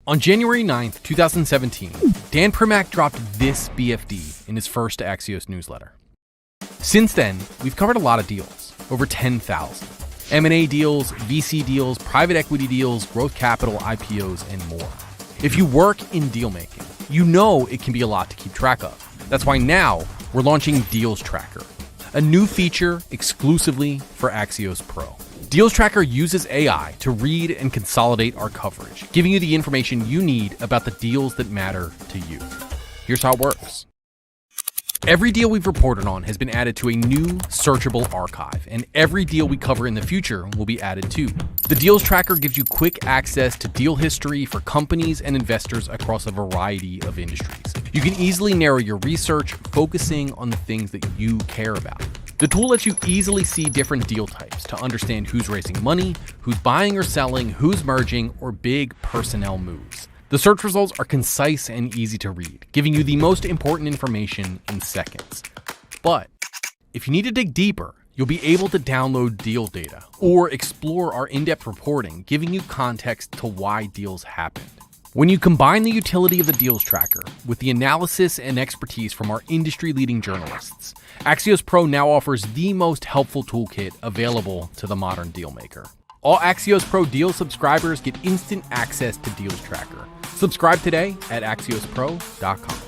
On January 9th, 2017, Dan Primack dropped this BFD in his first Axios newsletter. Since then, we've covered a lot of deals, over 10,000. M&A deals, VC deals, private equity deals, growth capital, IPOs, and more. If you work in deal making, you know it can be a lot to keep track of. That's why now we're launching Deals Tracker, a new feature exclusively for Axios Pro. Deals Tracker uses AI to read and consolidate our coverage, giving you the information you need about the deals that matter to you. Here's how it works. Every deal we've reported on has been added to a new searchable archive, and every deal we cover in the future will be added too. The Deals Tracker gives you quick access to deal history for companies and investors across a variety of industries. You can easily narrow your research, focusing on the things that you care about. The tool lets you easily see different deal types to understand who's raising money, who's buying or selling, who's merging, or big personnel moves. The search results are concise and easy to read, giving you the most important information in seconds. But if you need to dig deeper, you'll be able to download deal data or explore our in-depth reporting, giving you context to why deals happened. When you combine the utility of the Deals Tracker with the analysis and expertise from our industry-leading journalists, Axios Pro now offers the most helpful toolkit available to the modern dealmaker. All Axios Pro Deal subscribers get instant access to Deals Tracker. Subscribe today at axiospro.com.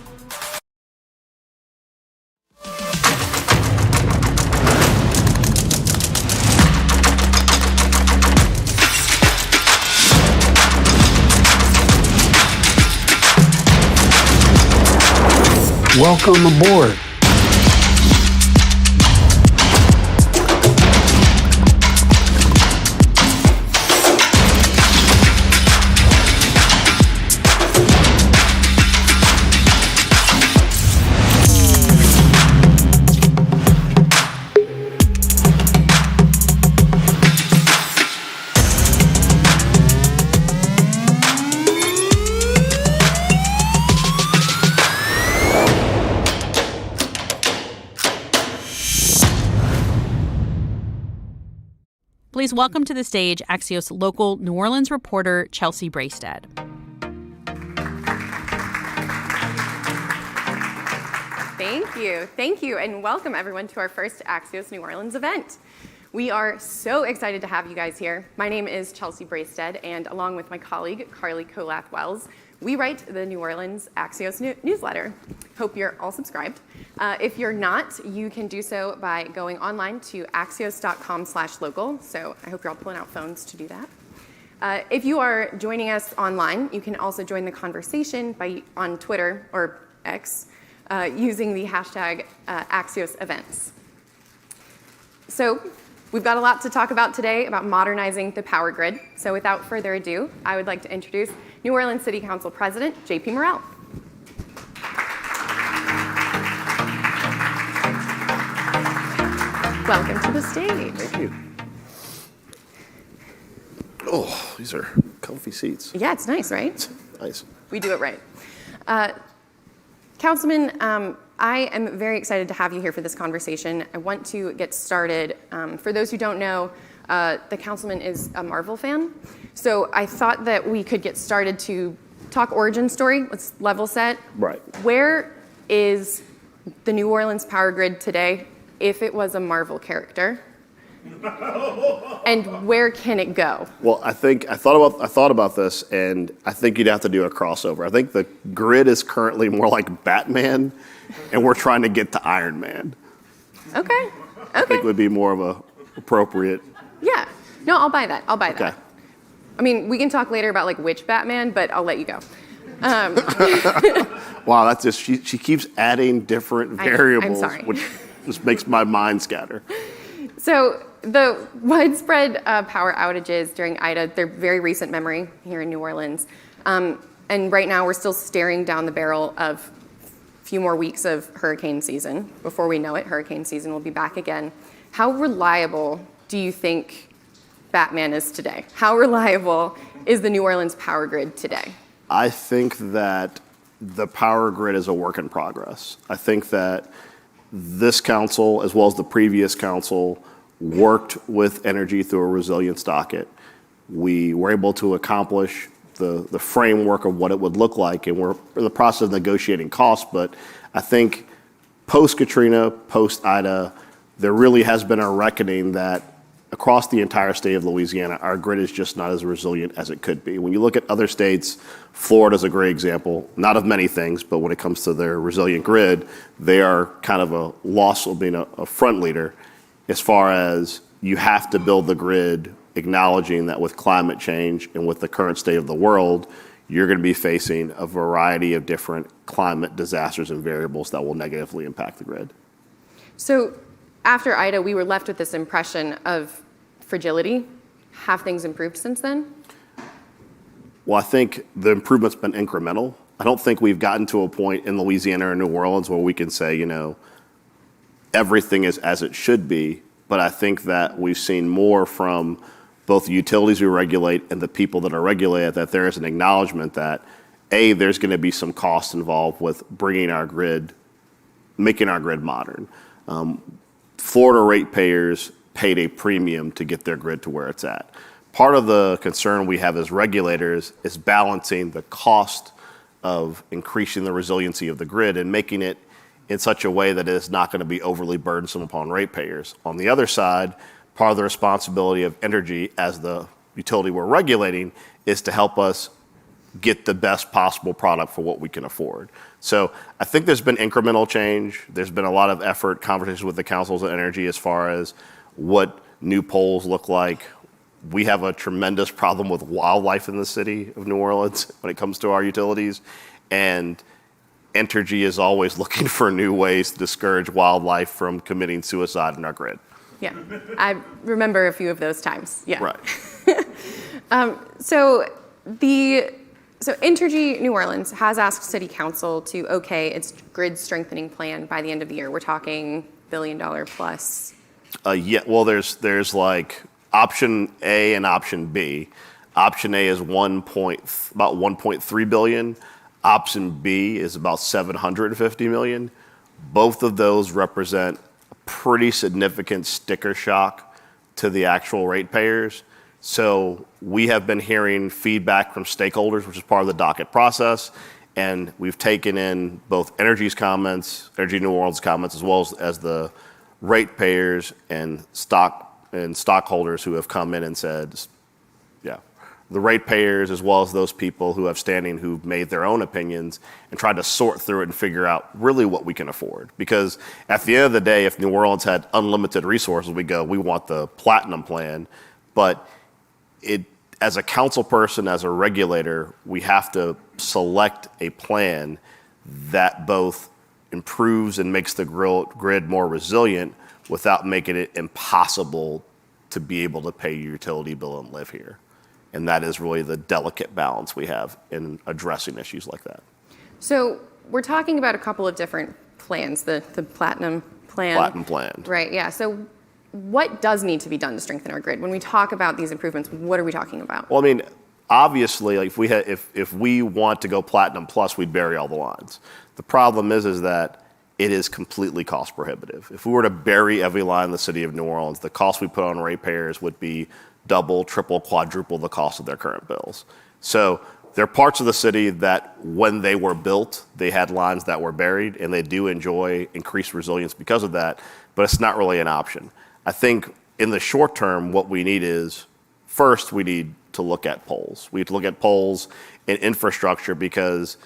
Welcome aboard. Please welcome to the stage Axios local New Orleans reporter Chelsea Braisted. Thank you, and welcome everyone to our first Axios New Orleans event. We are so excited to have you guys here. My name is Chelsea Braisted, and along with my colleague, Carly Colath-Wells, we write the New Orleans Axios newsletter. Hope you're all subscribed. If you're not, you can do so by going online to axios.com/local. So I hope you're all pulling out phones to do that. If you are joining us online, you can also join the conversation on Twitter or X using the hashtag Axios events. So we've got a lot to talk about today about modernizing the power grid. So without further ado, I would like to introduce New Orleans City Council President JP Morrell. Welcome to the stage. Thank you. Oh, these are comfy seats. Yeah, it's nice, right? It's nice. We do it right. Councilman, I am very excited to have you here for this conversation. I want to get started. For those who don't know, the councilman is a Marvel fan. So I thought that we could get started to talk origin story. Let's level set. Right. Where is the New Orleans power grid today if it was a Marvel character? And where can it go? Well, I thought about this, and I think you'd have to do a crossover. I think the grid is currently more like Batman, and we're trying to get to Iron Man. Okay. I think would be more of a appropriate. Yeah. No, I'll buy that. Okay. That. I mean, we can talk later about like which Batman, but I'll let you go. Wow, that's just she keeps adding different variables, I'm sorry. which just makes my mind scatter. So the widespread power outages during Ida, they're very recent memory here in New Orleans. And right now we're still staring down the barrel of a few more weeks of hurricane season. Before we know it, hurricane season will be back again. How reliable do you think Batman is today? How reliable is the New Orleans power grid today? I think that the power grid is a work in progress. I think that this council, as well as the previous council, worked with energy through a resilience docket. We were able to accomplish the framework of what it would look like, and we're in the process of negotiating costs. But I think post-Katrina, post-Ida, there really has been a reckoning that across the entire state of Louisiana, our grid is just not as resilient as it could be. When you look at other states, Florida's a great example, not of many things, but when it comes to their resilient grid, they are kind of a loss of being a front leader as far as you have to build the grid acknowledging that with climate change and with the current state of the world, you're going to be facing a variety of different climate disasters and variables that will negatively impact the grid. So after Ida, we were left with this impression of fragility. Have things improved since then? Well, I think the improvement's been incremental. I don't think we've gotten to a point in Louisiana or New Orleans where we can say, everything is as it should be. But I think that we've seen more from both the utilities we regulate and the people that are regulated, that there is an acknowledgement that, A, there's going to be some costs involved with making our grid modern. Florida ratepayers paid a premium to get their grid to where it's at. Part of the concern we have as regulators is balancing the cost of increasing the resiliency of the grid and making it in such a way that it is not going to be overly burdensome upon ratepayers. On the other side, part of the responsibility of energy as the utility we're regulating is to help us get the best possible product for what we can afford. So I think there's been incremental change. There's been a lot of effort, conversations with the councils of energy as far as what new poles look like. We have a tremendous problem with wildlife in the city of New Orleans when it comes to our utilities. And Entergy is always looking for new ways to discourage wildlife from committing suicide in our grid. Yeah, I remember a few of those times. Yeah. Right. So Entergy New Orleans has asked City Council to okay its grid strengthening plan by the end of the year. We're talking $1 billion plus. Yeah, well, there's like option A and option B. Option A is about 1.3 billion. Option B is about 750 million. Both of those represent a pretty significant sticker shock to the actual ratepayers. So we have been hearing feedback from stakeholders, which is part of the docket process, and we've taken in both Energy's comments, Energy New Orleans' comments, as well as the ratepayers and stockholders who have come in and said, yeah, the ratepayers as well as those people who have standing who've made their own opinions and tried to sort through it and figure out really what we can afford. Because at the end of the day, if New Orleans had unlimited resources, we want the platinum plan, but as a council person, as a regulator, we have to select a plan that both improves and makes the grid more resilient without making it impossible to be able to pay your utility bill and live here. And that is really the delicate balance we have in addressing issues like that. So we're talking about a couple of different plans, the platinum plan. Platinum plan. Right, yeah. So what does need to be done to strengthen our grid? When we talk about these improvements, what are we talking about? Well, I mean, obviously, like if we want to go platinum plus, we'd bury all the lines. The problem is that it is completely cost prohibitive. If we were to bury every line in the city of New Orleans, the cost we put on ratepayers would be double, triple, quadruple the cost of their current bills. So there are parts of the city that when they were built, they had lines that were buried, and they do enjoy increased resilience because of that, but it's not really an option. I think in the short term, what we need is, first, we need to look at poles. We need to look at poles and infrastructure because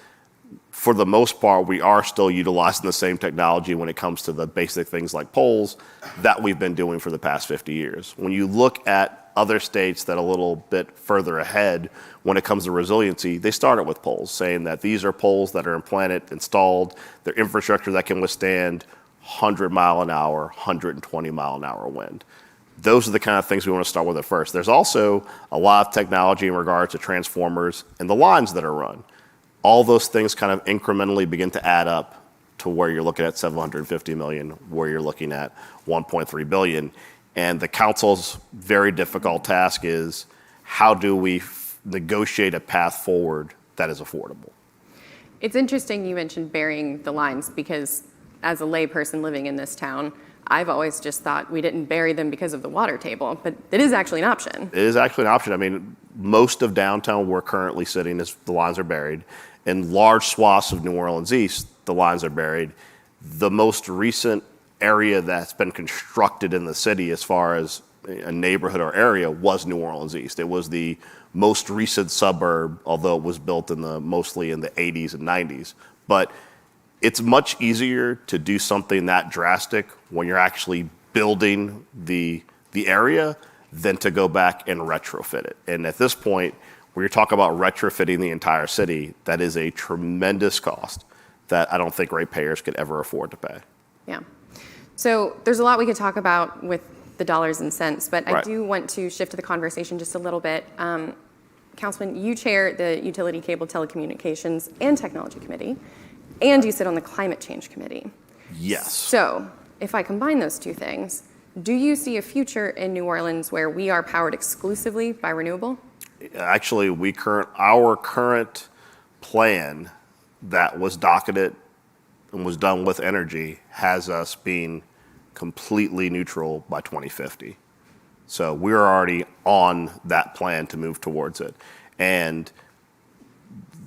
for the most part, we are still utilizing the same technology when it comes to the basic things like poles that we've been doing for the past 50 years. When you look at other states that are a little bit further ahead when it comes to resiliency, they started with poles, saying that these are poles that are implanted, installed, they're infrastructure that can withstand 100 mile an hour, 120 mile an hour wind. Those are the kind of things we want to start with at first. There's also a lot of technology in regards to transformers and the lines that are run. All those things kind of incrementally begin to add up to where you're looking at 750 million, where you're looking at 1.3 billion. And the council's very difficult task is how do we negotiate a path forward that is affordable? It's interesting you mentioned burying the lines because as a layperson living in this town, I've always just thought we didn't bury them because of the water table, but it is actually an option. It is actually an option. I mean, most of downtown we're currently sitting is the lines are buried. In large swaths of New Orleans East, the lines are buried. The most recent area that's been constructed in the city as far as a neighborhood or area was New Orleans East. It was the most recent suburb, although it was built mostly in the 80s and 90s. But it's much easier to do something that drastic when you're actually building the area than to go back and retrofit it. And at this point, when you're talking about retrofitting the entire city, that is a tremendous cost that I don't think ratepayers could ever afford to pay. Yeah. So there's a lot we could talk about with the dollars and cents, but I do want to shift the conversation just a little bit. Councilman, you chair the Utility, Cable, Telecommunications, and Technology Committee, and you sit on the Climate Change Committee. Yes. So if I combine those two things, do you see a future in New Orleans where we are powered exclusively by renewable? Actually, our current plan that was docketed and was done with energy has us being completely neutral by 2050. So we're already on that plan to move towards it. And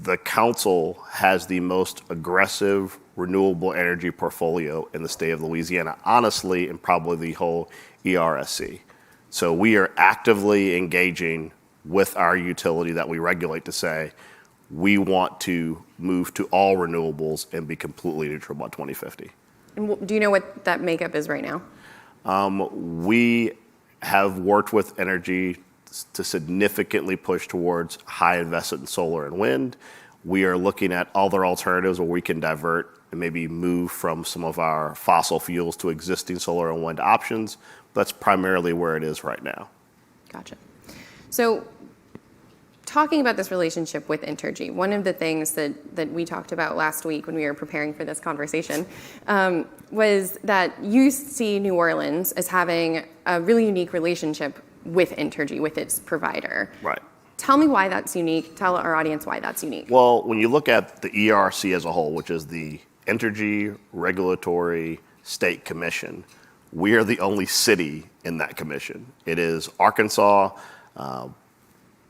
the council has the most aggressive renewable energy portfolio in the state of Louisiana, honestly, and probably the whole ERSC. So we are actively engaging with our utility that we regulate to say, we want to move to all renewables and be completely neutral by 2050. And do you know what that makeup is right now? We have worked with energy to significantly push towards high investment in solar and wind. We are looking at other alternatives where we can divert and maybe move from some of our fossil fuels to existing solar and wind options. That's primarily where it is right now. Gotcha. So talking about this relationship with Entergy, one of the things that we talked about last week when we were preparing for this conversation was that you see New Orleans as having a really unique relationship with Entergy, with its provider. Right. Tell me why that's unique. Tell our audience why that's unique. Well, when you look at the ERC as a whole, which is the Energy Regulatory State Commission, we are the only city in that commission. It is Arkansas,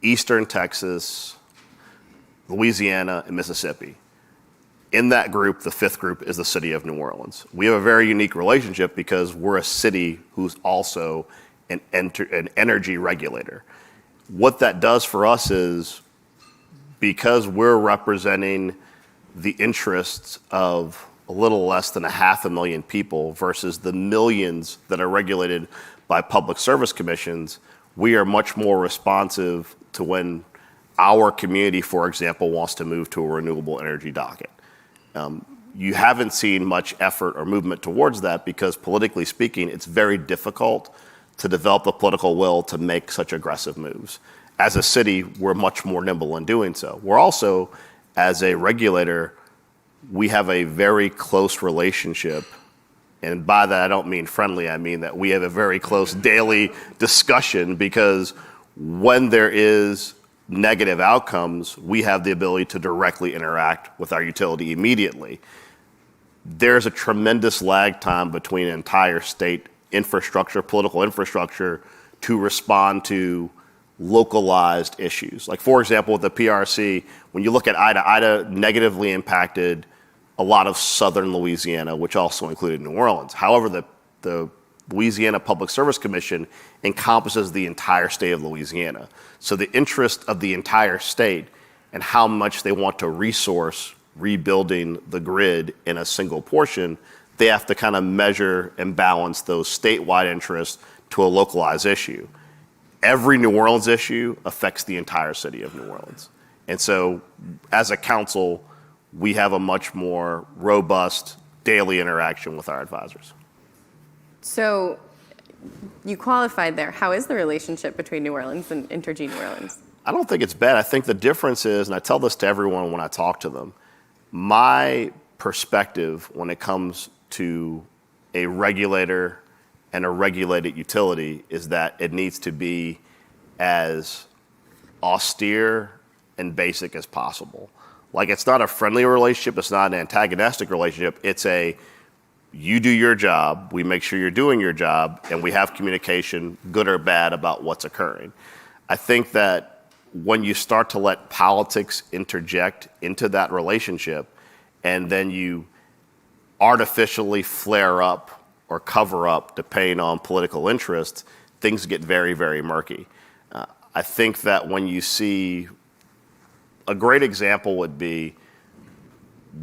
Eastern Texas, Louisiana, and Mississippi. In that group, the fifth group is the city of New Orleans. We have a very unique relationship because we're a city who's also an energy regulator. What that does for us is, because we're representing the interests of a little less than 500,000 people versus the millions that are regulated by public service commissions, we are much more responsive to when our community, for example, wants to move to a renewable energy docket. You haven't seen much effort or movement towards that because, politically speaking, it's very difficult to develop the political will to make such aggressive moves. As a city, we're much more nimble in doing so. We're also, as a regulator, we have a very close relationship. And by that, I don't mean friendly. I mean that we have a very close daily discussion, because when there is negative outcomes, we have the ability to directly interact with our utility immediately. There's a tremendous lag time between an entire state infrastructure, political infrastructure, to respond to localized issues. Like, for example, with the PRC, when you look at Ida negatively impacted a lot of southern Louisiana, which also included New Orleans. However, the Louisiana Public Service Commission encompasses the entire state of Louisiana. So the interest of the entire state and how much they want to resource rebuilding the grid in a single portion, they have to kind of measure and balance those statewide interests to a localized issue. Every New Orleans issue affects the entire city of New Orleans. And so as a council, we have a much more robust daily interaction with our advisors. So you qualified there. How is the relationship between New Orleans and Entergy New Orleans? I don't think it's bad. I think the difference is, and I tell this to everyone when I talk to them, my perspective when it comes to a regulator and a regulated utility is that it needs to be as austere and basic as possible. Like, it's not a friendly relationship, it's not an antagonistic relationship, it's a, you do your job, we make sure you're doing your job, and we have communication, good or bad, about what's occurring. I think that when you start to let politics interject into that relationship, and then you artificially flare up or cover up depending on political interest, things get very, very murky. I think that when you see, a great example would be,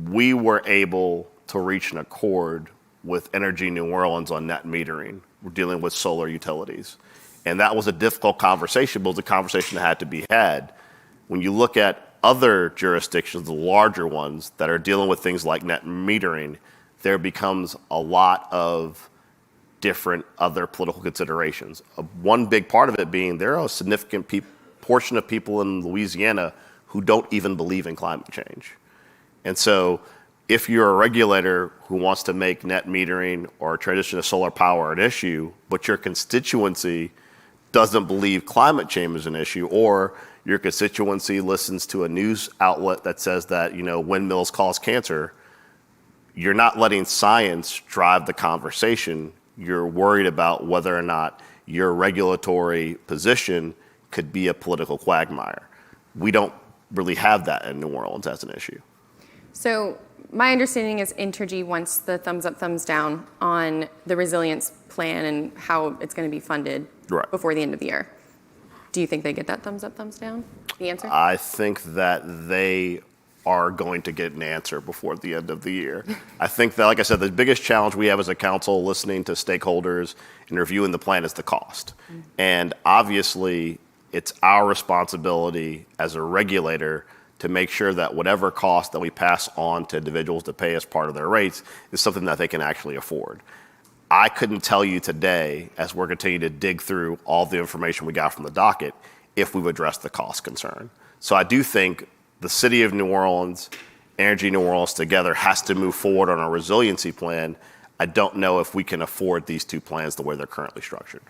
we were able to reach an accord with Energy New Orleans on net metering. We're dealing with solar utilities. And that was a difficult conversation, but it was a conversation that had to be had. When you look at other jurisdictions, the larger ones that are dealing with things like net metering, there becomes a lot of different other political considerations. One big part of it being there are a significant portion of people in Louisiana who don't even believe in climate change. And so if you're a regulator who wants to make net metering or transition to solar power an issue, but your constituency doesn't believe climate change is an issue, or your constituency listens to a news outlet that says that, windmills cause cancer, you're not letting science drive the conversation. You're worried about whether or not your regulatory position could be a political quagmire. We don't really have that in New Orleans as an issue. So my understanding is Entergy wants the thumbs up, thumbs down on the resilience plan and how it's going to be funded before the end of the year. Do you think they get that thumbs up, thumbs down? The answer? I think that they are going to get an answer before the end of the year. I think that, like I said, the biggest challenge we have as a council, listening to stakeholders and reviewing the plan, is the cost. Mm-hmm. And obviously, it's our responsibility as a regulator to make sure that whatever cost that we pass on to individuals to pay as part of their rates is something that they can actually afford. I couldn't tell you today, as we're continuing to dig through all the information we got from the docket, if we've addressed the cost concern. So I do think the city of New Orleans, Energy New Orleans together has to move forward on a resiliency plan. I don't know if we can afford these two plans the way they're currently structured.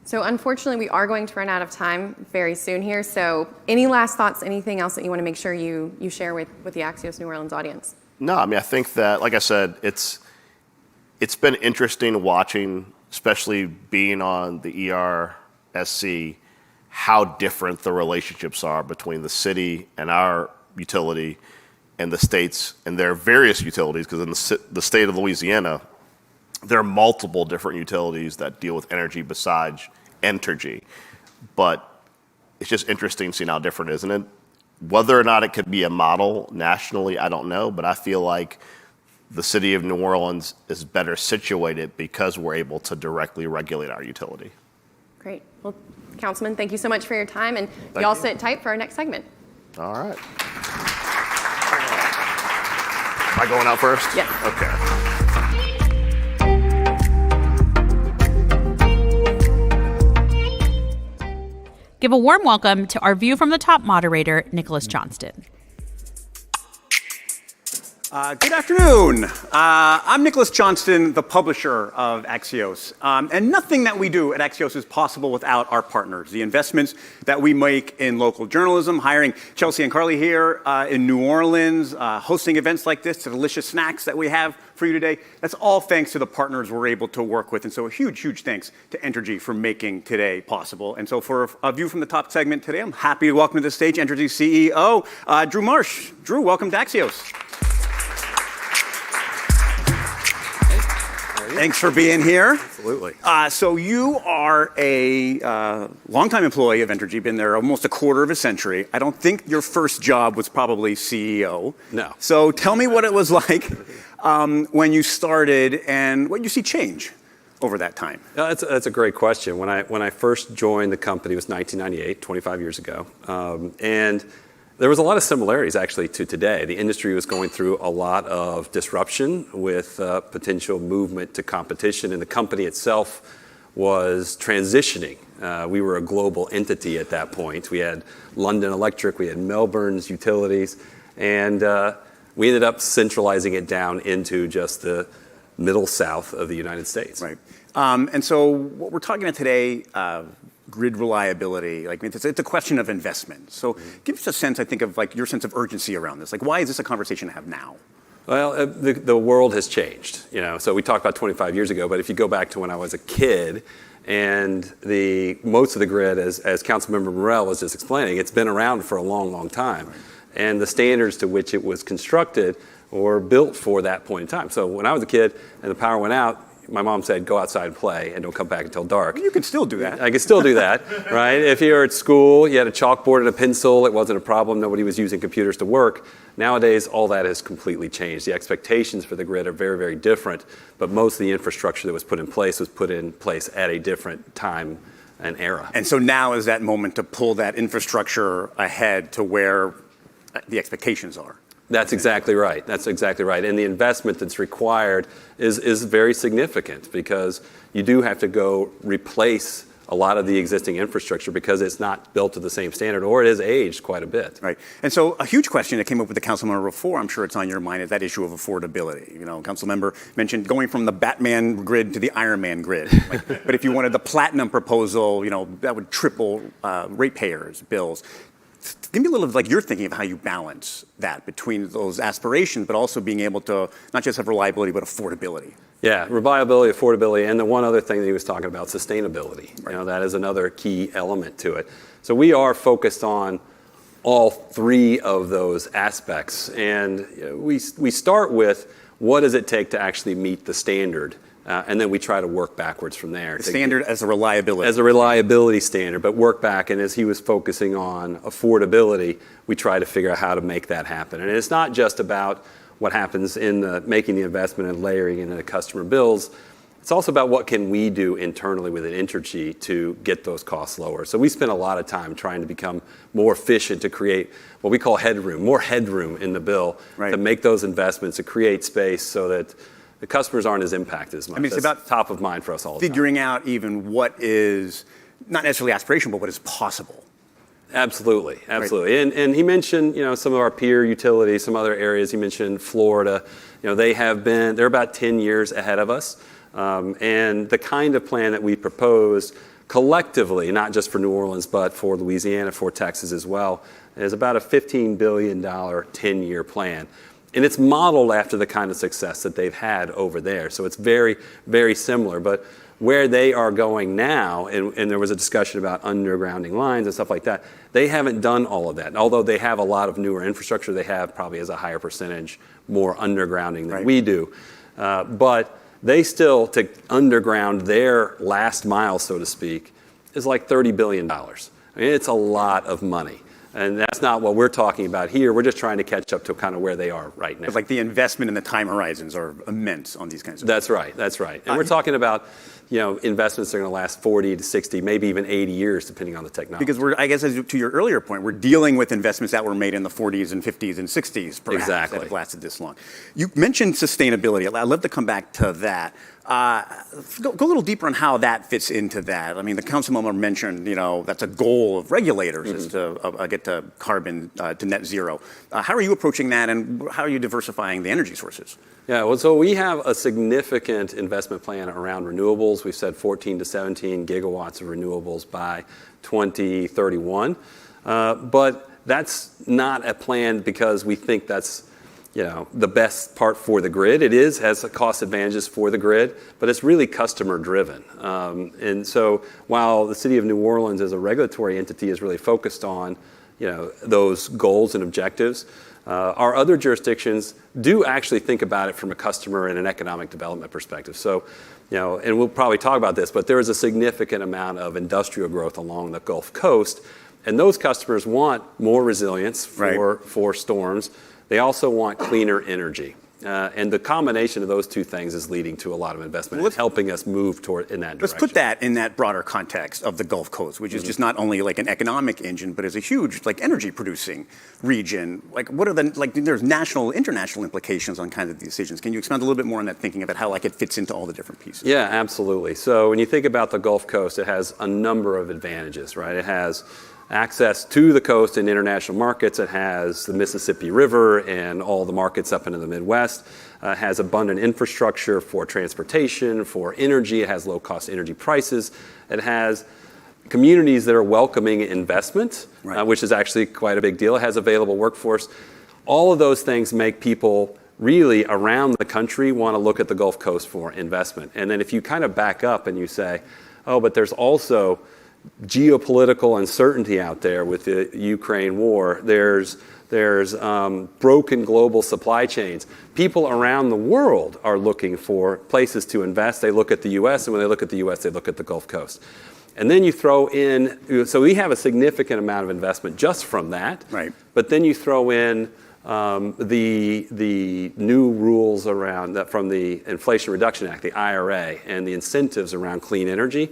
So unfortunately, we are going to run out of time very soon here. So any last thoughts, anything else that you want to make sure you share with the Axios New Orleans audience? No, I think that, like I said, it's been interesting watching, especially being on the ERSC, how different the relationships are between the city and our utility and the states and their various utilities, because in the state of Louisiana, there are multiple different utilities that deal with energy besides Entergy. But it's just interesting seeing how different, isn't it? Whether or not it could be a model nationally, I don't know, but I feel like the city of New Orleans is better situated because we're able to directly regulate our utility. Great. Well, Councilman, thank you so much for your time, and y'all sit tight for our next segment. All right. Am I going out first? Yes. Okay. Give a warm welcome to our View from the Top moderator, Nicholas Johnston. Good afternoon. I'm Nicholas Johnston, the publisher of Axios. And nothing that we do at Axios is possible without our partners. The investments that we make in local journalism, hiring Chelsea and Carly here in New Orleans, hosting events like this, the delicious snacks that we have for you today, that's all thanks to the partners we're able to work with. And so a huge, huge thanks to Entergy for making today possible. And so for a View from the Top segment today, I'm happy to welcome to the stage Entergy CEO, Drew Marsh. Drew, welcome to Axios. Thanks for being here. Absolutely. So you are a longtime employee of Entergy, been there almost a quarter of a century. I don't think your first job was probably CEO. No. So tell me what it was like when you started and what you see change over that time. That's a great question. When I first joined the company, it was 1998, 25 years ago. And there was a lot of similarities, actually, to today. The industry was going through a lot of disruption with potential movement to competition, and the company itself was transitioning. We were a global entity at that point. We had London Electric, we had Melbourne's utilities, and we ended up centralizing it down into just the middle south of the United States. Right. And so what we're talking about today, grid reliability, it's a question of investment. So give us a sense, I think, of your sense of urgency around this. Why is this a conversation to have now? Well, the world has changed. So we talked about 25 years ago, but if you go back to when I was a kid, and most of the grid, as Councilmember Morrell was just explaining, it's been around for a long, long time. Right. And the standards to which it was constructed were built for that point in time. So when I was a kid and the power went out, my mom said, go outside and play and don't come back until dark. You can still do that. I can still do that, right? If you were at school, you had a chalkboard and a pencil, it wasn't a problem. Nobody was using computers to work. Nowadays, all that has completely changed. The expectations for the grid are very, very different, but most of the infrastructure that was put in place at a different time and era. And so now is that moment to pull that infrastructure ahead to where the expectations are. That's exactly right. And the investment that's required is very significant because you do have to go replace a lot of the existing infrastructure because it's not built to the same standard or it has aged quite a bit. Right. And so a huge question that came up with the council member before, I'm sure it's on your mind, is that issue of affordability. Council member mentioned going from the Batman grid to the Iron Man grid. But if you wanted the platinum proposal, that would triple ratepayers' bills. Give me a little of your thinking of how you balance that between those aspirations, but also being able to not just have reliability, but affordability. Yeah, reliability, affordability, and the one other thing that he was talking about, sustainability. Right. That is another key element to it. So we are focused on all three of those aspects. And we start with what does it take to actually meet the standard? And then we try to work backwards from there. The standard as a reliability. As a reliability standard, but work back. And as he was focusing on affordability, we try to figure out how to make that happen. And it's not just about what happens in making the investment and layering into the customer bills. It's also about what can we do internally within Entergy to get those costs lower. So we spend a lot of time trying to become more efficient to create what we call headroom, more headroom in the bill to make those investments, to create space so that the customers aren't as impacted as much. It's about top of mind for us all the time. Figuring out even what is not necessarily aspirational, but what is possible. Absolutely. Right. And he mentioned, some of our peer utilities, some other areas. He mentioned Florida. They're about 10 years ahead of us. And the kind of plan that we proposed collectively, not just for New Orleans, but for Louisiana, for Texas as well, is about a $15 billion 10-year plan. And it's modeled after the kind of success that they've had over there. So it's very, very similar. But where they are going now, and there was a discussion about undergrounding lines and stuff like that, they haven't done all of that. And although they have a lot of newer infrastructure, they have probably as a higher percentage more undergrounding than we do. But they still, to underground their last mile, so to speak, is like $30 billion. I mean, it's a lot of money. And that's not what we're talking about here. We're just trying to catch up to kind of where they are right now. But the investment and the time horizons are immense on these kinds of things. That's right. And we're talking about, investments that are going to last 40 to 60, maybe even 80 years, depending on the technology. Because I guess to your earlier point, we're dealing with investments that were made in the 40s and 50s and 60s, perhaps, that have lasted this long. You mentioned sustainability. I'd love to come back to that. Go a little deeper on how that fits into that. I mean, the councilmember mentioned, that's a goal of regulators is to get to carbon to net zero. How are you approaching that, and how are you diversifying the energy sources? Yeah, well, so we have a significant investment plan around renewables. We've said 14 to 17 gigawatts of renewables by 2031. But that's not a plan because we think that's the best part for the grid. It has cost advantages for the grid, but it's really customer driven. And so while the city of New Orleans as a regulatory entity is really focused on, those goals and objectives, our other jurisdictions do actually think about it from a customer and an economic development perspective. So, and we'll probably talk about this, but there is a significant amount of industrial growth along the Gulf Coast, and those customers want more resilience for storms. They also want cleaner energy. And the combination of those two things is leading to a lot of investment and helping us move toward in that direction. Let's put that in that broader context of the Gulf Coast, which is just not only like an economic engine, but is a huge energy producing region. What are there's national, international implications on kind of these decisions. Can you expand a little bit more on that thinking about how it fits into all the different pieces? Yeah, absolutely. So when you think about the Gulf Coast, it has a number of advantages, right? It has access to the coast and international markets. It has the Mississippi River and all the markets up into the Midwest. It has abundant infrastructure for transportation, for energy. It has low-cost energy prices. It has communities that are welcoming investment, which is actually quite a big deal. It has available workforce. All of those things make people really around the country want to look at the Gulf Coast for investment. And then if you kind of back up and you say, oh, but there's also geopolitical uncertainty out there with the Ukraine war. There's broken global supply chains. People around the world are looking for places to invest. They look at the U.S., and when they look at the U.S., they look at the Gulf Coast. And then you throw in, so we have a significant amount of investment just from that. Right. But then you throw in the new rules around that from the Inflation Reduction Act, the IRA, and the incentives around clean energy.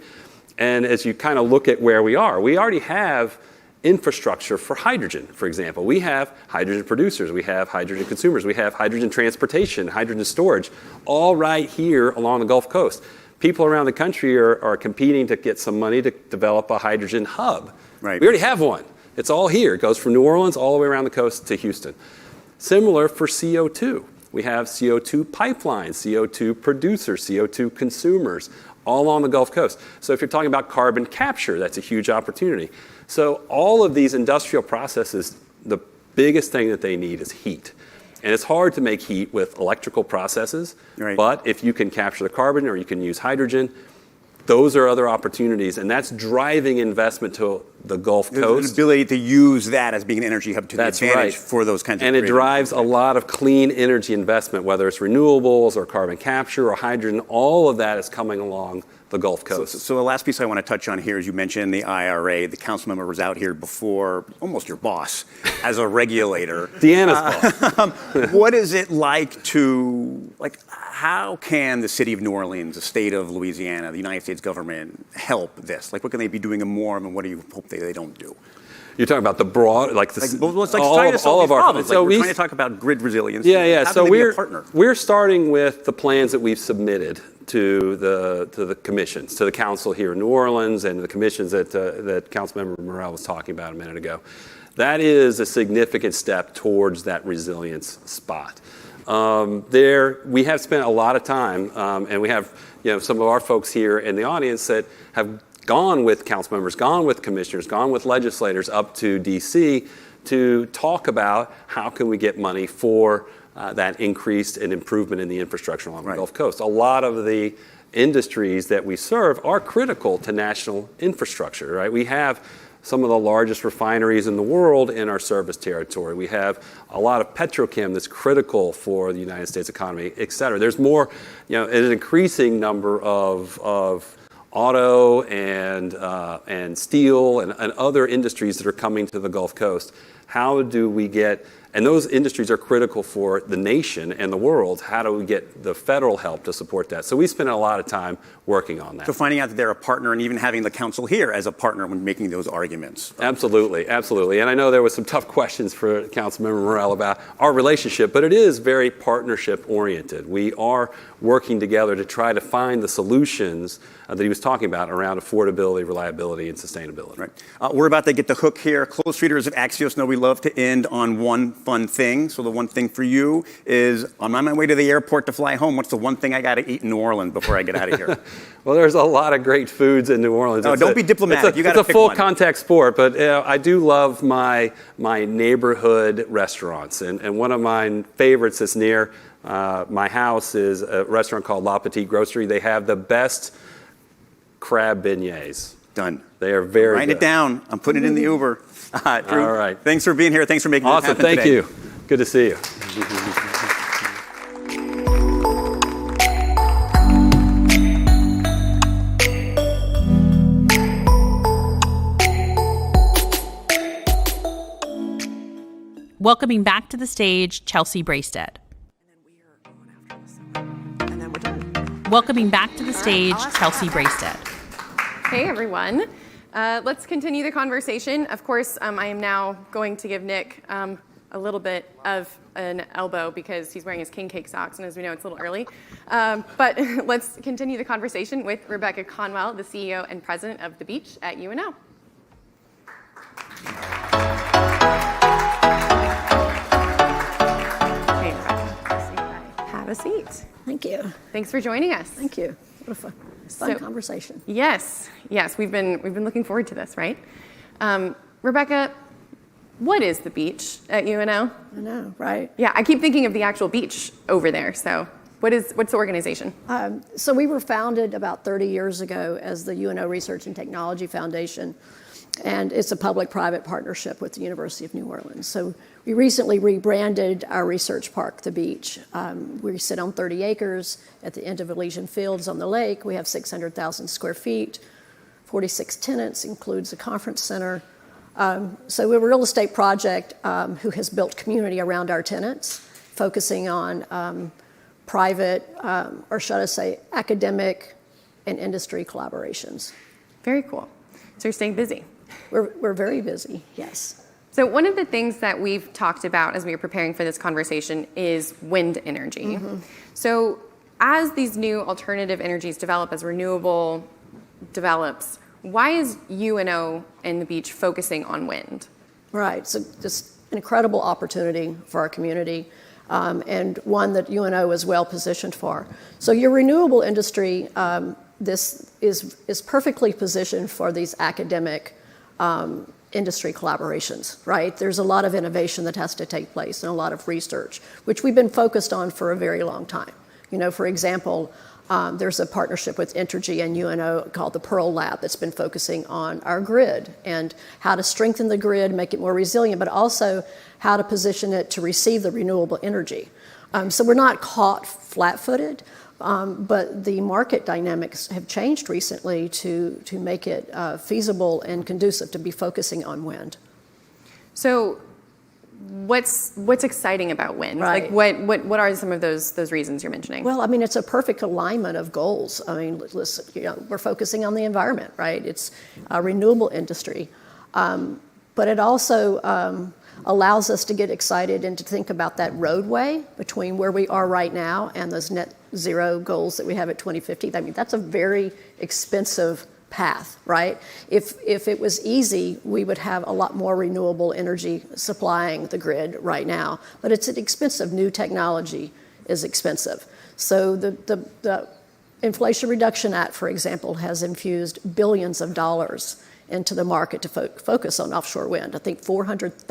And as you kind of look at where we already have infrastructure for hydrogen, for example. We have hydrogen producers, we have hydrogen consumers, we have hydrogen transportation, hydrogen storage, all right here along the Gulf Coast. People around the country are competing to get some money to develop a hydrogen hub. Right. We already have one. It's all here. It goes from New Orleans all the way around the coast to Houston. Similar for CO2. We have CO2 pipelines, CO2 producers, CO2 consumers, all on the Gulf Coast. So if you're talking about carbon capture, that's a huge opportunity. So all of these industrial processes, the biggest thing that they need is heat. And it's hard to make heat with electrical processes, right. But if you can capture the carbon or you can use hydrogen, those are other opportunities, and that's driving investment to the Gulf Coast. There's an ability to use that as being an energy hub to That's the advantage right. for those kinds of And it drives a lot of clean energy investment, whether it's renewables or carbon capture or hydrogen. All of that is coming along the Gulf Coast. So the last piece I want to touch on here is you mentioned the IRA. The council member was out here before, almost your boss, as a regulator. Deanna's boss. What is it like to, how can the city of New Orleans, the state of Louisiana, the United States government help this? What can they be doing more, and what do you hope they don't do? You're talking about the broad, all of our problems. So we're trying to talk about grid resilience. Yeah. How So can they be a partner? We're starting with the plans that we've submitted to the commissions, to the council here in New Orleans, and the commissions that Councilmember Morrell was talking about a minute ago. That is a significant step towards that resilience spot. We have spent a lot of time, and we have some of our folks here in the audience that have gone with council members, gone with commissioners, gone with legislators up to D.C. to talk about how can we get money for that increased and improvement in the infrastructure along the Gulf Coast. A lot of the industries that we serve are critical to national infrastructure, right? We have some of the largest refineries in the world in our service territory. We have a lot of petrochem that's critical for the United States economy, et cetera. There's more, an increasing number of auto and steel and other industries that are coming to the Gulf Coast. How do we get, and those industries are critical for the nation and the world, how do we get the federal help to support that? So we spent a lot of time working on that. So finding out that they're a partner and even having the council here as a partner when making those arguments. Absolutely. And I know there was some tough questions for Councilmember Morrell about our relationship, but it is very partnership oriented. We are working together to try to find the solutions that he was talking about around affordability, reliability, and sustainability. Right. We're about to get the hook here. Close readers of Axios know we love to end on one fun thing. So the one thing for you is, I'm on my way to the airport to fly home. What's the one thing I got to eat in New Orleans before I get out of here? Well, there's a lot of great foods in New Orleans. No, don't be diplomatic. It's a full contact sport, but I do love my neighborhood restaurants. And one of my favorites that's near my house is a restaurant called La Petite Grocery. They have the best crab beignets. Done. They are very Write good. it down. I'm putting it in the Uber. Drew, all right. Thanks for being here. Thanks for making this happen today. Awesome. Thank you. Good to see you. Welcoming back to the stage, Chelsea Bracestead. Welcoming back to the stage, Chelsea Bracestead. Hey, everyone. Let's continue the conversation. Of course, I am now going to give Nick a little bit of an elbow because he's wearing his king cake socks, and as we know, it's a little early. But let's continue the conversation with Rebecca Conwell, the CEO and president of The Beach at UNO. Hey, Rebecca. Have a seat. Thank you. Than's for joining us. Thank you. What a fun conversation. Yes, we've been looking forward to this, right? Rebecca, What is the beach at UNO? I know, right? Yeah, I keep thinking of the actual beach over there. So what's the organization? So we were founded about 30 years ago as the UNO Research and Technology Foundation, and it's a public-private partnership with the University of New Orleans. So we recently rebranded our research park, the beach. We sit on 30 acres at the end of Elysian Fields on the lake. We have 600,000 square feet, 46 tenants, includes a conference center. So we're a real estate project who has built community around our tenants, focusing on private, or should I say, academic and industry collaborations. Very cool. So you're staying busy. We're very busy, yes. So one of the things that we've talked about as we were preparing for this conversation is wind energy. Mm-hmm. So as these new alternative energies develop, as renewable develops, why is UNO and the beach focusing on wind? Right. So just an incredible opportunity for our community, and one that UNO is well positioned for. So your renewable industry, this is perfectly positioned for these academic industry collaborations, right? There's a lot of innovation that has to take place and a lot of research, which we've been focused on for a very long time. You know, for example, there's a partnership with Entergy and UNO called the Pearl Lab that's been focusing on our grid and how to strengthen the grid, make it more resilient, but also how to position it to receive the renewable energy. So we're not caught flat-footed, but the market dynamics have changed recently to make it feasible and conducive to be focusing on wind. So what's exciting about wind? Right. Like what are some of those reasons you're mentioning? Well, I mean, it's a perfect alignment of goals. I mean, listen, you know, we're focusing on the environment, right? It's a renewable industry, but it also allows us to get excited and to think about that roadway between where we are right now and those net zero goals that we have at 2050. I mean, that's a very expensive path, right? If it was easy, we would have a lot more renewable energy supplying the grid right now, but it's expensive. New technology is expensive. So the Inflation Reduction Act, for example, has infused billions of dollars into the market to focus on offshore wind. I think $400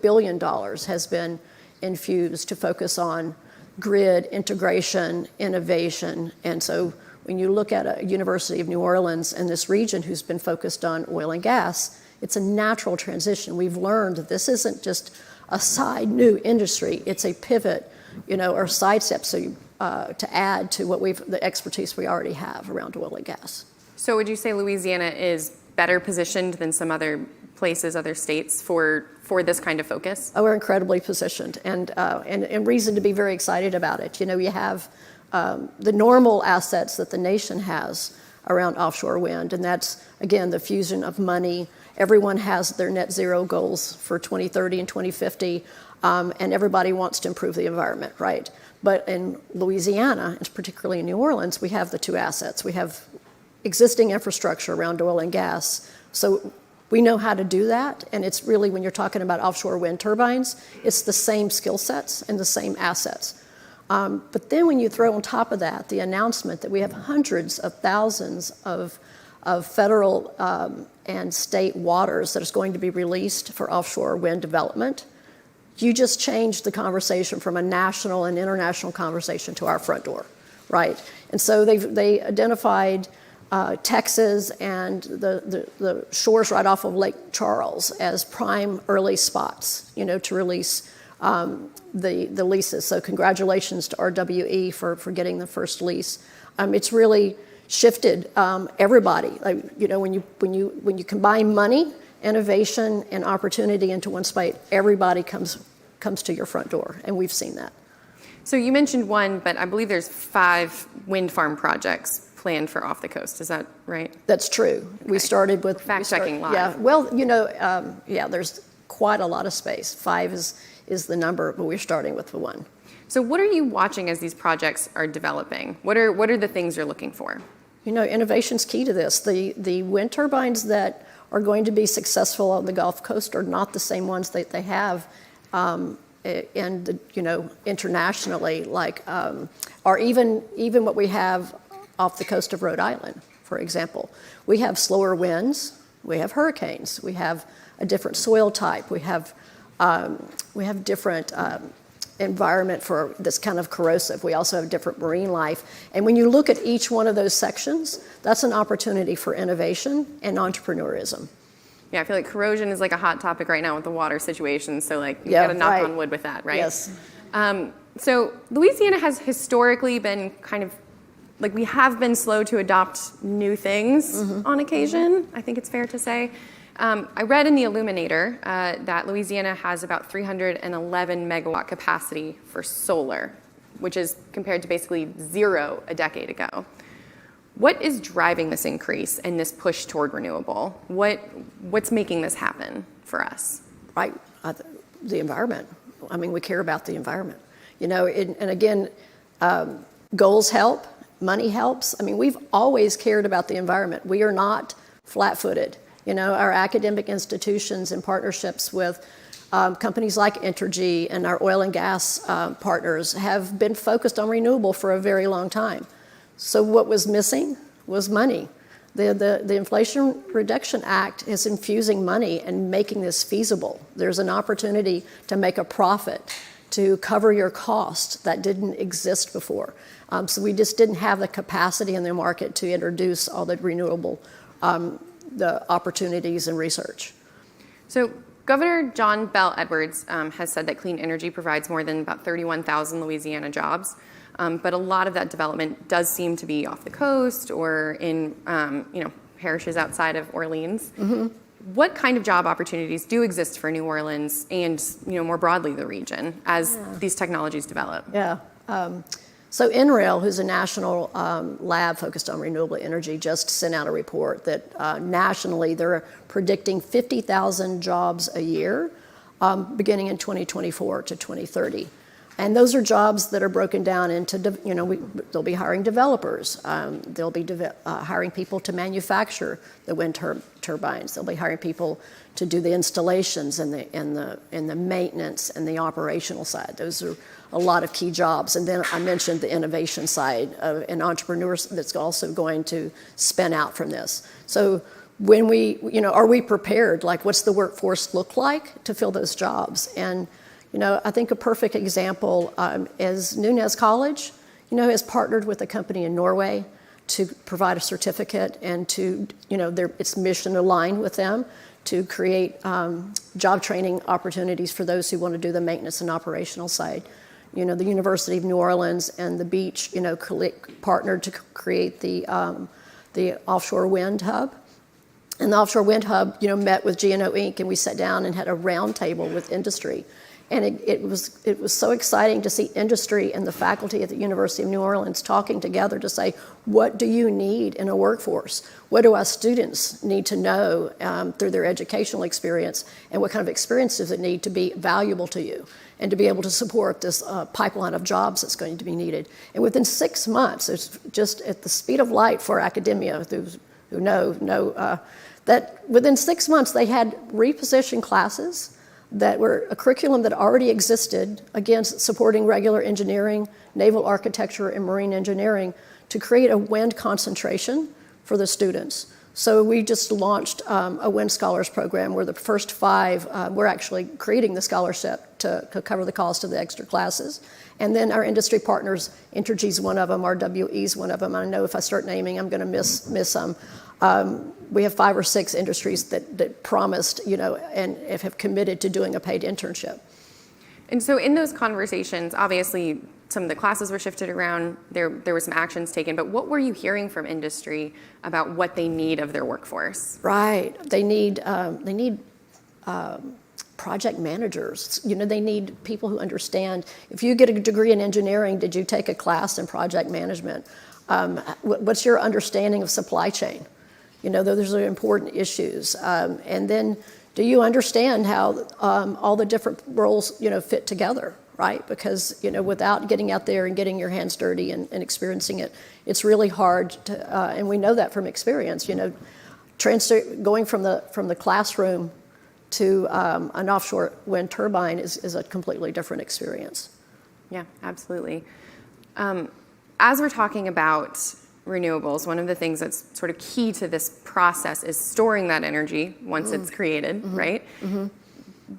billion has been infused to focus on grid integration, innovation. And so when you look at a University of New Orleans and this region who's been focused on oil and gas, it's a natural transition. We've learned that this isn't just a side new industry, it's a pivot, you know, or sidestep to add to the expertise we already have around oil and gas. So would you say Louisiana is better positioned than some other places, other states for this kind of focus? Oh, we're incredibly positioned, and reason to be very excited about it. You know, you have the normal assets that the nation has around offshore wind, and that's, again, the fusion of money. Everyone has their net zero goals for 2030 and 2050, and everybody wants to improve the environment, right? But in Louisiana, and particularly in New Orleans, we have the two assets. We have existing infrastructure around oil and gas. So we know how to do that, and it's really, when you're talking about offshore wind turbines, it's the same skill sets and the same assets. But then when you throw on top of that the announcement that we have hundreds of thousands of federal and state waters that is going to be released for offshore wind development, you just changed the conversation from a national and international conversation to our front door, right? And so they identified Texas and the shores right off of Lake Charles as prime early spots, you know, to release the leases. So congratulations to RWE for getting the first lease. It's really shifted everybody. Like, you know, when you combine money, innovation, and opportunity into one spot, everybody comes to your front door, and we've seen that. So you mentioned one, but I believe there's 5 wind farm projects planned for off the coast. Is that right? That's true. Okay. We started with fact-checking live. Yeah. Well, you know, there's quite a lot of space. 5 is the number, but we're starting with the 1. So what are you watching as these projects are developing? What are the things you're looking for? You know, innovation's key to this. The wind turbines that are going to be successful on the Gulf Coast are not the same ones that they have internationally, like, or even what we have off the coast of Rhode Island, for example. We have slower winds, We have hurricanes. We have a different soil type. We have different environment for this kind of corrosive. We also have different marine life. And when you look at each one of those sections, that's an opportunity for innovation and entrepreneurism. Yeah, I feel like corrosion is like a hot topic right now with the water situation. So like you got to knock on wood with that, right? Yes. So Louisiana has historically been kind of like we have been slow to adopt new things on occasion. I think it's fair to say. I read in the Illuminator that Louisiana has about 311 megawatt capacity for solar, which is compared to basically 0 a decade ago. What is driving this increase and this push toward renewable? What's making this happen for us? Right, the environment. I mean, we care about the environment. You know, and again, goals help, money helps. I mean, we've always cared about the environment. We are not flat-footed. You know, our academic institutions and partnerships with companies like Entergy and our oil and gas partners have been focused on renewable for a very long time. So what was missing was money. The Inflation Reduction Act is infusing money and making this feasible. There's an opportunity to make a profit, to cover your cost that didn't exist before. So we just didn't have the capacity in the market to introduce all the renewable the opportunities and research. So Governor John Bell Edwards has said that clean energy provides more than about 31,000 Louisiana jobs. But a lot of that development does seem to be off the coast or in parishes outside of Orleans. What kind of job opportunities do exist for New Orleans and more broadly the region as these technologies develop? Yeah. So NREL, who's a national lab focused on renewable energy, just sent out a report that nationally they're predicting 50,000 jobs a year beginning in 2024 to 2030. And those are jobs that are broken down into, they'll be hiring developers. They'll be hiring people to manufacture the wind turbines. They'll be hiring people to do the installations and the maintenance and the operational side. Those are a lot of key jobs. And then I mentioned the innovation side and entrepreneurs that's also going to spin out from this. So when are we prepared? Like, what's the workforce look like to fill those jobs? And I think a perfect example is Nunez College, has partnered with a company in Norway to provide a certificate and to, its mission aligned with them to create job training opportunities for those who want to do the maintenance and operational side. The University of New Orleans and the beach, partnered to create the offshore wind hub. And the offshore wind hub, met with GNO Inc. and we sat down and had a round table with industry. And it was so exciting to see industry and the faculty at the University of New Orleans talking together to say, what do you need in a workforce? What do our students need to know through their educational experience? And what kind of experience does it need to be valuable to you and to be able to support this pipeline of jobs that's going to be needed? And within 6 months, it's just at the speed of light for academia, who know that within 6 months they had repositioned classes that were a curriculum that already existed, again, supporting regular engineering, naval architecture, and marine engineering to create a wind concentration for the students. So we just launched a Wind Scholars Program where the first 5, we're actually creating the scholarship to cover the cost of the extra classes. And then our industry partners, Entergy's one of them, RWE's one of them. I know if I start naming, I'm going to miss some. We have 5 or 6 industries that promised, and have committed to doing a paid internship. And so in those conversations, obviously, some of the classes were shifted around. There were some actions taken. But what were you hearing from industry about what they need of their workforce? Right. They need project managers. They need people who understand. If you get a degree in engineering, did you take a class in project management? What's your understanding of supply chain? Those are important issues. And then, do you understand how all the different roles, fit together, right? Because, without getting out there and getting your hands dirty and experiencing it, it's really hard to, and we know that from experience, going from the classroom to an offshore wind turbine is a completely different experience. Yeah, absolutely. As we're talking about renewables, one of the things that's sort of key to this process is storing that energy once it's created, right?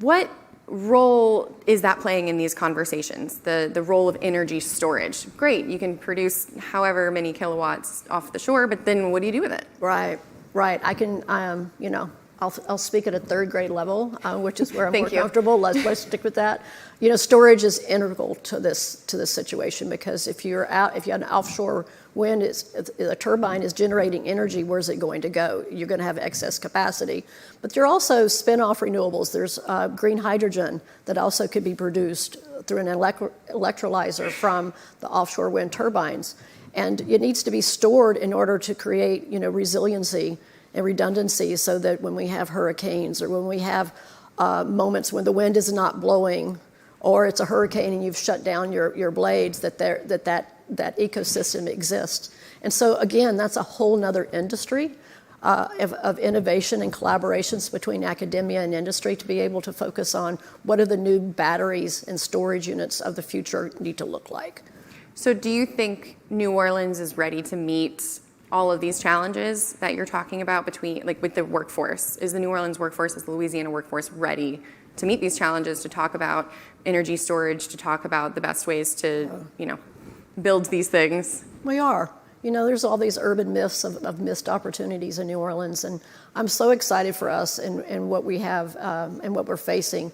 What role is that playing in these conversations, the role of energy storage? Great, you can produce however many kilowatts off the shore, but then what do you do with it? Right. I can, I'll speak at a third grade level, which is where I'm more comfortable. Let's stick with that. Storage is integral to this situation, because if you have an offshore wind, a turbine is generating energy. Where's it going to go? You're going to have excess capacity, but there are also spin-off renewables. There's green hydrogen that also could be produced through an electrolyzer from the offshore wind turbines, and it needs to be stored in order to create resiliency and redundancy, so that when we have hurricanes, or when we have moments when the wind is not blowing, or it's a hurricane and you've shut down your blades, that ecosystem exists. And so again, that's a whole nother industry of innovation and collaborations between academia and industry to be able to focus on what are the new batteries and storage units of the future need to look like. So do you think New Orleans is ready to meet all of these challenges that you're talking about with the workforce? Is the New Orleans workforce, is the Louisiana workforce ready to meet these challenges, to talk about energy storage, to talk about the best ways to, build these things? We are. There's all these urban myths of missed opportunities in New Orleans, and I'm so excited for us and what we have and what we're facing.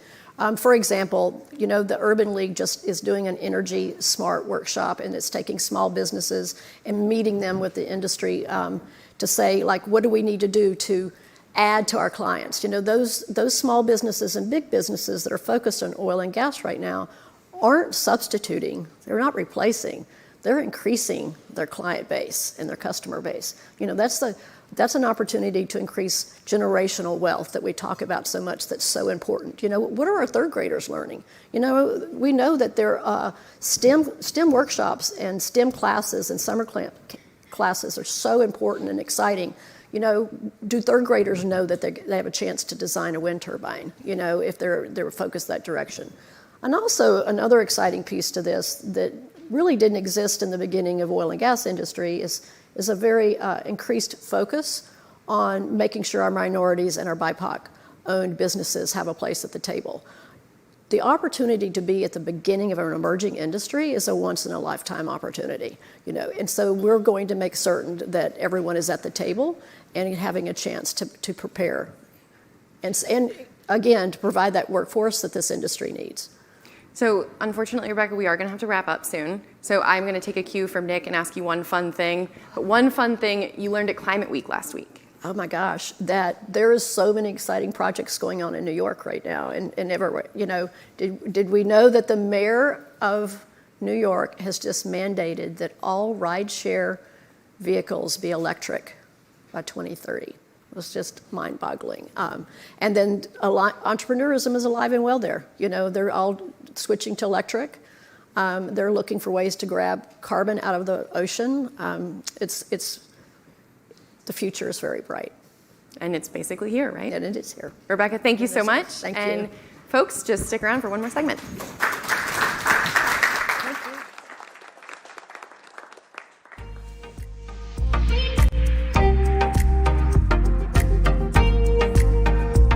For example, the Urban League just is doing an Energy Smart workshop, and it's taking small businesses and meeting them with the industry to say, what do we need to do to add to our clients? Those small businesses and big businesses that are focused on oil and gas right now aren't substituting. They're not replacing. They're increasing their client base and their customer base. That's an opportunity to increase generational wealth that we talk about so much, that's so important. What are our third graders learning? We know that there are STEM workshops and STEM classes and summer classes are so important and exciting. Do third graders know that they have a chance to design a wind turbine, if they're focused that direction? And also another exciting piece to this that really didn't exist in the beginning of oil and gas industry is a very increased focus on making sure our minorities and our BIPOC-owned businesses have a place at the table. The opportunity to be at the beginning of an emerging industry is a once-in-a-lifetime opportunity, and so we're going to make certain that everyone is at the table and having a chance to prepare, and again, to provide that workforce that this industry needs. So unfortunately, Rebecca, we are going to have to wrap up soon. So I'm going to take a cue from Nick and ask you one fun thing. But one fun thing you learned at Climate Week last week. Oh my gosh, that there is so many exciting projects going on in New York right now, and everywhere. Did we know that the mayor of New York has just mandated that all rideshare vehicles be electric by 2030? It was just mind-boggling. And then entrepreneurism is alive and well there. They're all switching to electric. They're looking for ways to grab carbon out of the ocean. The future is very bright. And it's basically here, right? And it is here. Rebecca, thank you so much. Thank you. And folks, just stick around for one more segment.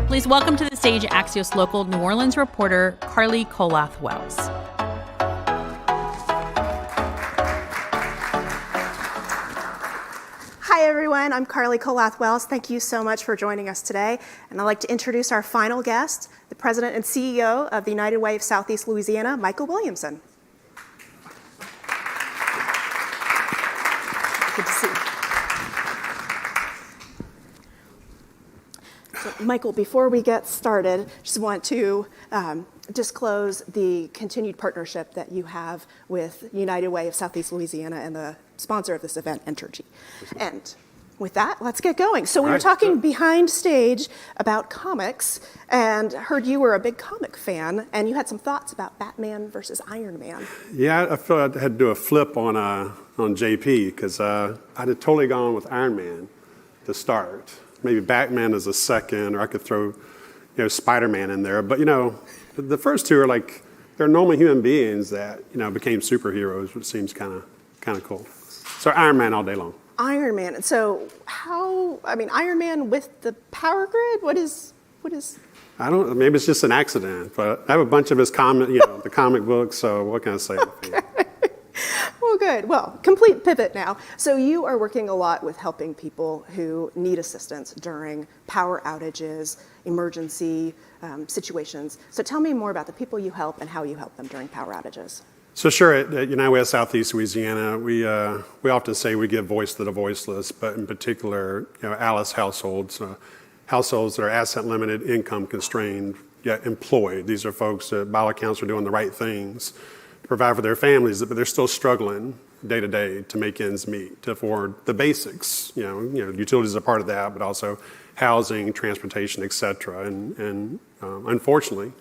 Please welcome to the stage Axios local New Orleans reporter Carly Colath-Wells. Hi everyone, I'm Carly Colath-Wells. Thank you so much for joining us today. And I'd like to introduce our final guest, the President and CEO of the United Way of Southeast Louisiana, Michael Williamson. Good to see you. So, Michael, before we get started, just want to disclose the continued partnership that you have with United Way of Southeast Louisiana and the sponsor of this event, Entergy. And with that, let's get going. So we were talking behind stage about comics, and heard you were a big comic fan, and you had some thoughts about Batman versus Iron Man. Yeah, I felt I had to do a flip on JP, because I'd have totally gone with Iron Man to start. Maybe Batman as a second, or I could throw Spider-Man in there. But the first two are like, they're normal human beings that became superheroes, which seems kind of cool. So Iron Man all day long. Ironman. And so Ironman with the power grid, what is? I don't, maybe it's just an accident, but I have a bunch of his the comic books, so what can I say? Okay. Well, good. Well, complete pivot now. So you are working a lot with helping people who need assistance during power outages, emergency situations. So tell me more about the people you help and how you help them during power outages. So sure, at United Way of Southeast Louisiana, we often say we give voice to the voiceless, but in particular, ALICE households, households that are asset limited, income constrained, yet employed. These are folks that by all accounts are doing the right things to provide for their families, but they're still struggling day to day to make ends meet, to afford the basics. Utilities are part of that, but also housing, transportation, et cetera. And unfortunately,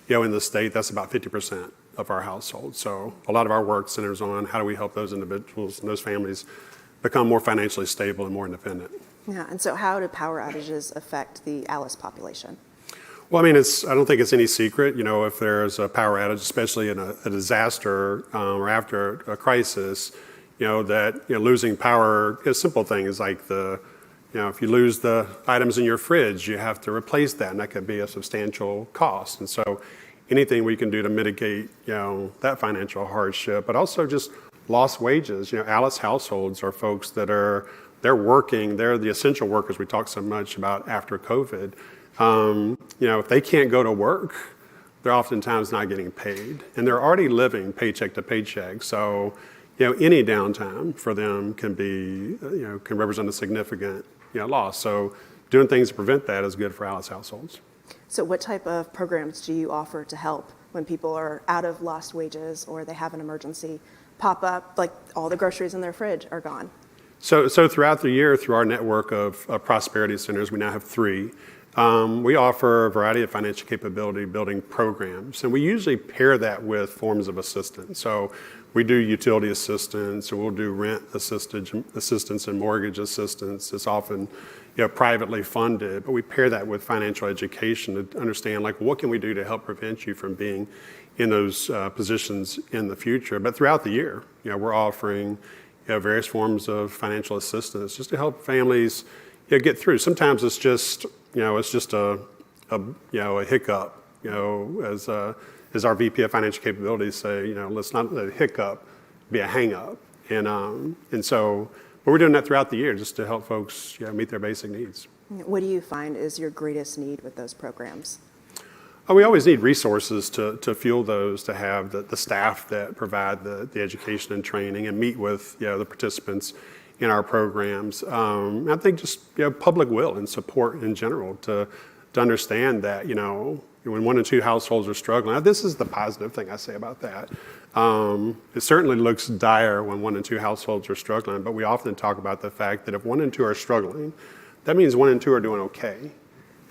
in the state, that's about 50% of our households. So a lot of our work centers on how do we help those individuals and those families become more financially stable and more independent. Yeah, and so how do power outages affect the ALICE population? Well, I don't think it's any secret, if there's a power outage, especially in a disaster or after a crisis, that losing power is simple things like if you lose the items in your fridge, you have to replace that, and that could be a substantial cost. And so anything we can do to mitigate, that financial hardship, but also just lost wages. ALICE households are folks that they're working, they're the essential workers we talk so much about after COVID. If they can't go to work, they're oftentimes not getting paid, and they're already living paycheck to paycheck. So, any downtime for them can represent a significant, loss. So, doing things to prevent that is good for ALICE households. So, what type of programs do you offer to help when people are out of lost wages or they have an emergency pop up, like all the groceries in their fridge are gone? So throughout the year, through our network of prosperity centers, we now have 3. We offer a variety of financial capability building programs, and we usually pair that with forms of assistance. So we do utility assistance, and we'll do rent assistance and mortgage assistance. It's often privately funded, but we pair that with financial education to understand what can we do to help prevent you from being in those positions in the future. But throughout the year, we're offering various forms of financial assistance just to help families get through. Sometimes it's just a hiccup. As our VP of Financial Capabilities say, let's not let a hiccup be a hang up. And so, but we're doing that throughout the year just to help folks meet their basic needs. What do you find is your greatest need with those programs? We always need resources to fuel those, to have the staff that provide the education and training and meet with the participants in our programs. I think just public will and support in general to understand that when 1 in 2 households are struggling. Now, this is the positive thing I say about that. It certainly looks dire when 1 in 2 households are struggling, but we often talk about the fact that if 1 in 2 are struggling, that means 1 in 2 are doing okay.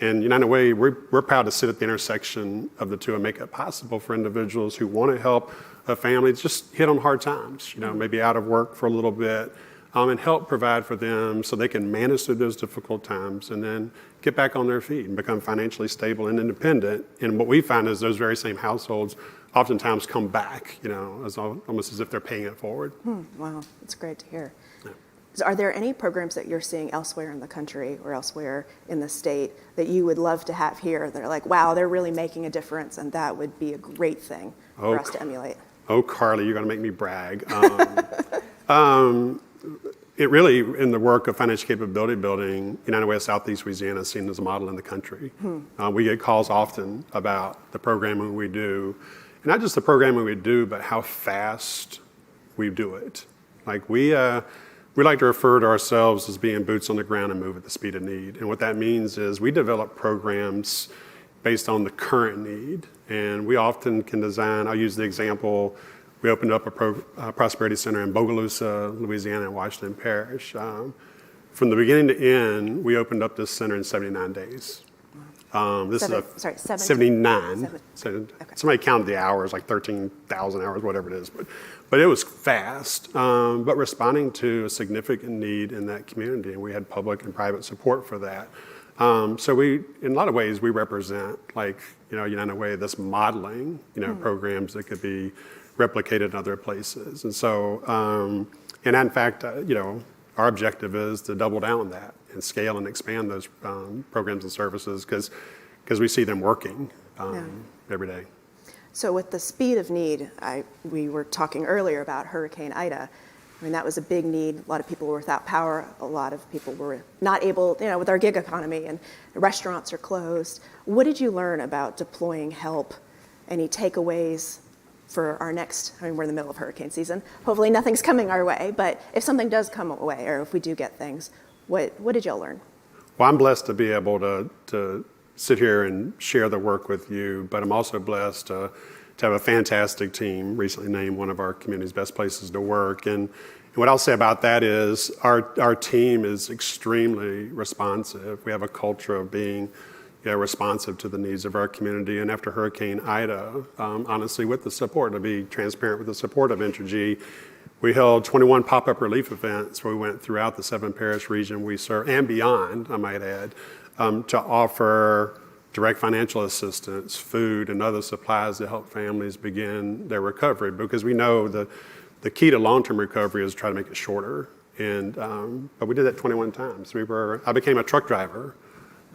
And United Way, we're proud to sit at the intersection of the two and make it possible for individuals who want to help a family just hit on hard times, maybe out of work for a little bit, and help provide for them so they can manage through those difficult times and then get back on their feet and become financially stable and independent. And what we find is those very same households oftentimes come back, almost as if they're paying it forward. Wow, that's great to hear. Yeah. So are there any programs that you're seeing elsewhere in the country or elsewhere in the state that you would love to have here that are like, wow, they're really making a difference and that would be a great thing for us to emulate? Oh, Carly, you're going to make me brag. It really, in the work of financial capability building, United Way of Southeast Louisiana is seen as a model in the country. We get calls often about the programming we do, and not just the programming we do, but how fast we do it. We like to refer to ourselves as being boots on the ground and move at the speed of need. And what that means is we develop programs based on the current need. And we often can design, I'll use the example, we opened up a prosperity center in Bogalusa, Louisiana, in Washington Parish. From the beginning to end, we opened up this center in 79 days. This is 79. Okay. Somebody counted the hours, like 13,000 hours, whatever it is. But it was fast, but responding to a significant need in that community, and we had public and private support for that. So we, in a lot of ways, we represent United Way, this modeling, programs that could be replicated in other places. And so, and in fact, our objective is to double down on that and scale and expand those programs and services because we see them working every day. So with the speed of need, we were talking earlier about Hurricane Ida. I mean, that was a big need. A lot of people were without power. A lot of people were not able, with our gig economy, and restaurants are closed. What did you learn about deploying help? Any takeaways for our next, we're in the middle of hurricane season. Hopefully nothing's coming our way, but if something does come away, or if we do get things, what did y'all learn? Well, I'm blessed to be able to sit here and share the work with you, but I'm also blessed to have a fantastic team, recently named one of our community's best places to work. And what I'll say about that is our team is extremely responsive. We have a culture of being responsive to the needs of our community. And after Hurricane Ida, honestly, with the support, to be transparent, with the support of Entergy, we held 21 pop-up relief events where we went throughout the 7-parish region we serve, and beyond, I might add, to offer direct financial assistance, food, and other supplies to help families begin their recovery. Because we know the key to long-term recovery is to try to make it shorter. And but we did that 21 times. I became a truck driver.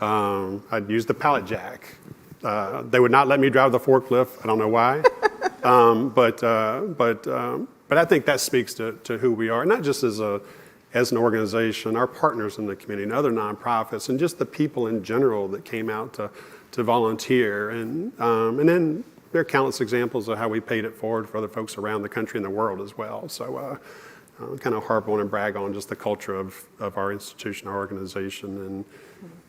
I'd use the pallet jack. They would not let me drive the forklift. I don't know why. But I think that speaks to who we are, not just as an organization, our partners in the community and other nonprofits, and just the people in general that came out to volunteer. And then there are countless examples of how we paid it forward for other folks around the country and the world as well. So kind of harp on and brag on just the culture of our institution, our organization,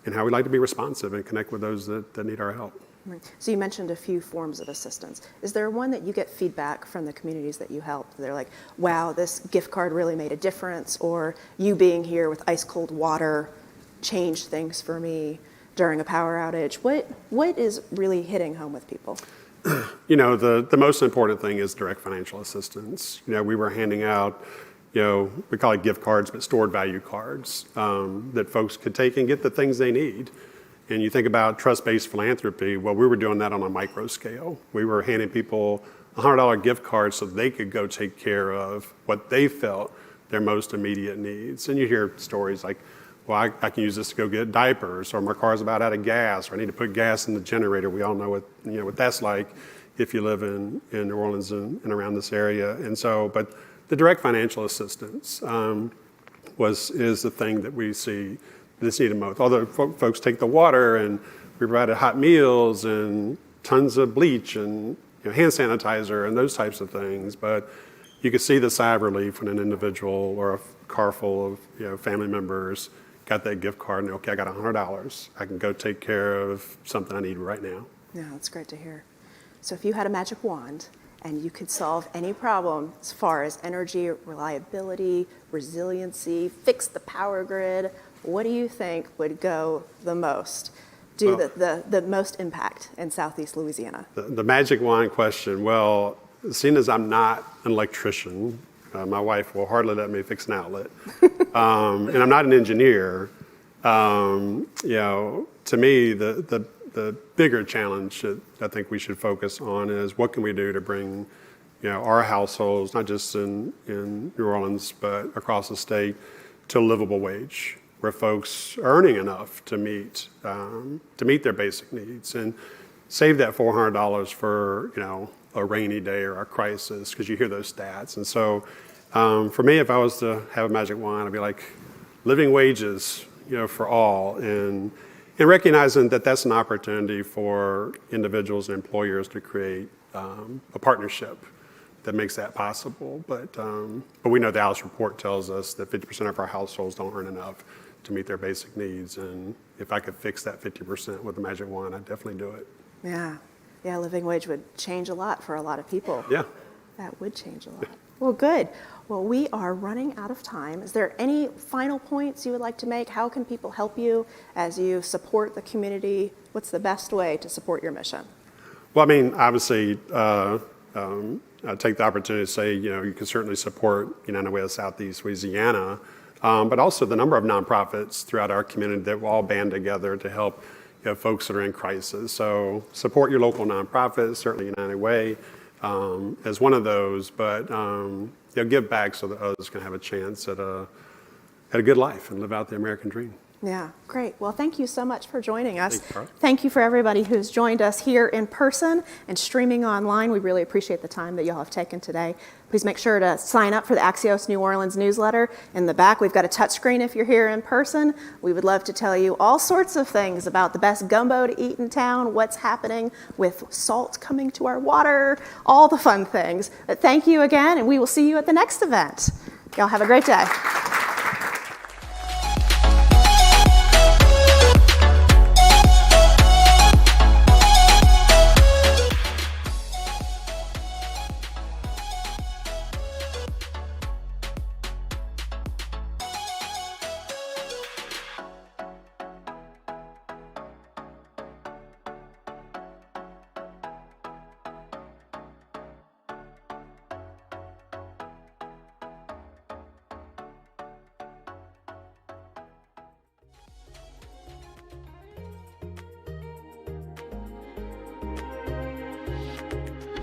and how we like to be responsive and connect with those that need our help. Right. So you mentioned a few forms of assistance. Is there one that you get feedback from the communities that you help? They're like, wow, this gift card really made a difference, or you being here with ice cold water changed things for me during a power outage. What is really hitting home with people? The most important thing is direct financial assistance. We were handing out, we call it gift cards, but stored value cards that folks could take and get the things they need. And you think about trust-based philanthropy, well, we were doing that on a micro scale. We were handing people $100 gift cards so they could go take care of what they felt their most immediate needs. And you hear stories like, well, I can use this to go get diapers, or my car's about out of gas, or I need to put gas in the generator. We all know what that's like if you live in New Orleans and around this area. And so, but the direct financial assistance is the thing that we see this needed most. Although folks take the water, and we provided hot meals and tons of bleach and hand sanitizer and those types of things. But you could see the sigh of relief when an individual or a car full of family members got that gift card and, okay, I got $100. I can go take care of something I need right now. Yeah, that's great to hear. So if you had a magic wand and you could solve any problem as far as energy reliability, resiliency, fix the power grid, what do you think would go the most, the most impact in Southeast Louisiana? The magic wand question, well, seeing as I'm not an electrician, my wife will hardly let me fix an outlet, and I'm not an engineer, to me, the bigger challenge that I think we should focus on is what can we do to bring our households, not just in New Orleans, but across the state, to a livable wage, where folks are earning enough to meet their basic needs, and save that $400 for a rainy day or a crisis, because you hear those stats. And so for me, if I was to have a magic wand, I'd be like living wages for all, and recognizing that that's an opportunity for individuals and employers to create a partnership that makes that possible. But we know the Alice report tells us that 50% of our households don't earn enough to meet their basic needs. And if I could fix that 50% with a magic wand, I'd definitely do it. Yeah, living wage would change a lot for a lot of people. Yeah. That would change a lot. Well, good. Well, we are running out of time. Is there any final points you would like to make? How can people help you as you support the community? What's the best way to support your mission? Well, I mean, obviously, I take the opportunity to say, you can certainly support United Way of Southeast Louisiana, but also the number of nonprofits throughout our community that will all band together to help folks that are in crisis. So support your local nonprofits, certainly United Way as one of those, but give back so that others can have a chance at a good life and live out the American dream. Yeah, great. Well, thank you so much for joining us. Thanks, Carl. Thank you for everybody who's joined us here in person and streaming online. We really appreciate the time that y'all have taken today. Please make sure to sign up for the Axios New Orleans newsletter. In the back, we've got a touchscreen if you're here in person. We would love to tell you all sorts of things about the best gumbo to eat in town, what's happening with salt coming to our water, all the fun things. But thank you again, and we will see you at the next event. Y'all have a great day.